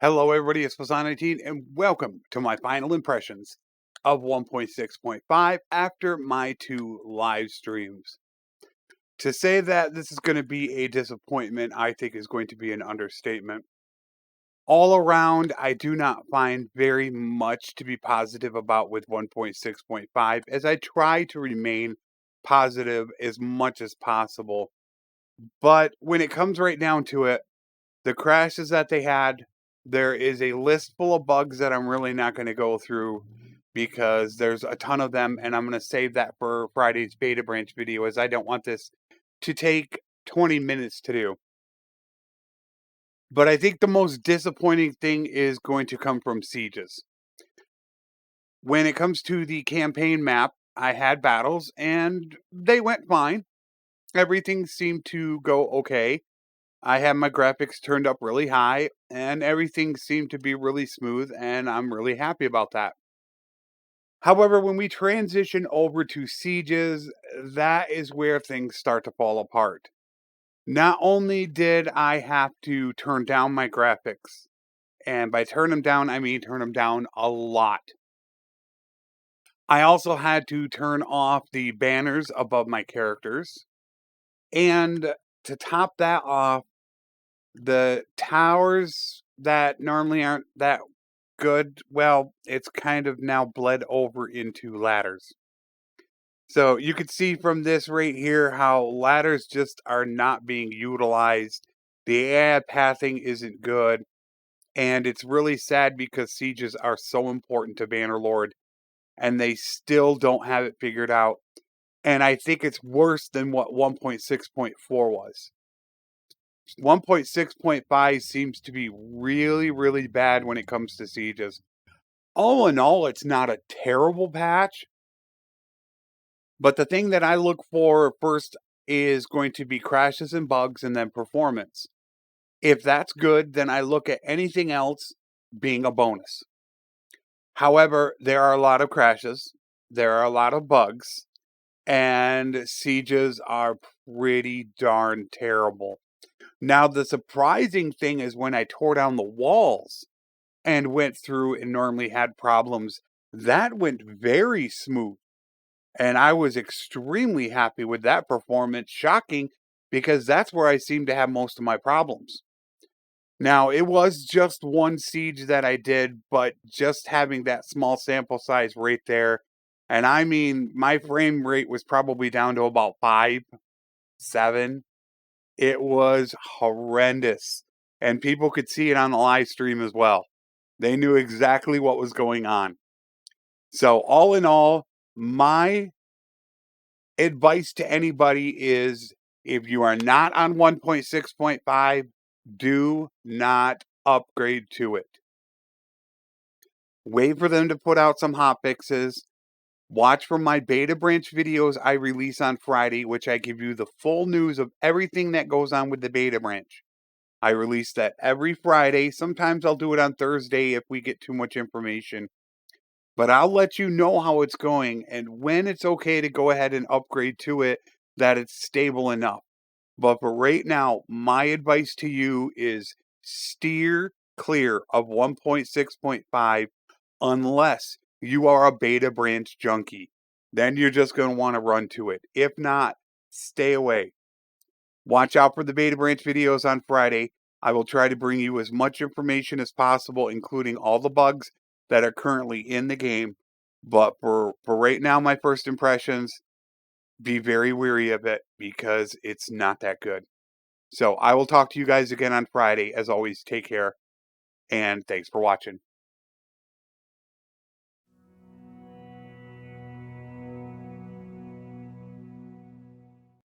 Hello, everybody. It's Flesson19, and welcome to my final impressions of 1.6.5 after my two live streams. To say that this is going to be a disappointment, I think is going to be an understatement. All around, I do not find very much to be positive about with 1.6.5, as I try to remain positive as much as possible. But when it comes right down to it, the crashes that they had, there is a list full of bugs that I'm really not going to go through because there's a ton of them, and I'm going to save that for Friday's beta branch video, as I don't want this to take 20 minutes to do. But I think the most disappointing thing is going to come from sieges. When it comes to the campaign map, I had battles and they went fine. Everything seemed to go okay. I had my graphics turned up really high and everything seemed to be really smooth, and I'm really happy about that. However, when we transition over to sieges, that is where things start to fall apart. Not only did I have to turn down my graphics, and by turn them down, I mean turn them down a lot. I also had to turn off the banners above my characters. And to top that off, the towers that normally aren't that good, well, it's kind of now bled over into ladders. So you can see from this right here how ladders just are not being utilized. The AI pathing isn't good. And it's really sad because sieges are so important to Bannerlord, and they still don't have it figured out. And I think it's worse than what 1.6.4 was. 1.6.5 seems to be really, really bad when it comes to sieges. All in all, it's not a terrible patch, but the thing that I look for first is going to be crashes and bugs and then performance. If that's good, then I look at anything else being a bonus. However, there are a lot of crashes, there are a lot of bugs, and sieges are pretty darn terrible. Now, the surprising thing is when I tore down the walls and went through and normally had problems, that went very smooth. And I was extremely happy with that performance. Shocking, because that's where I seem to have most of my problems. Now, it was just one siege that I did, but just having that small sample size right there, and I mean, my frame rate was probably down to about 5, 7. It was horrendous, and people could see it on the live stream as well. They knew exactly what was going on. So all in all, my advice to anybody is, if you are not on 1.6.5, do not upgrade to it. Wait for them to put out some hot fixes. Watch for my beta branch videos I release on Friday, which I give you the full news of everything that goes on with the beta branch. I release that every Friday. Sometimes I'll do it on Thursday if we get too much information. But I'll let you know how it's going and when it's okay to go ahead and upgrade to it, that it's stable enough. But for right now, my advice to you is steer clear of 1.6.5 unless you are a beta branch junkie. Then you're just going to want to run to it. If not, stay away. Watch out for the beta branch videos on Friday. I will try to bring you as much information as possible, including all the bugs that are currently in the game. But for right now, my first impressions, be very wary of it because it's not that good. So I will talk to you guys again on Friday. As always, take care and thanks for watching.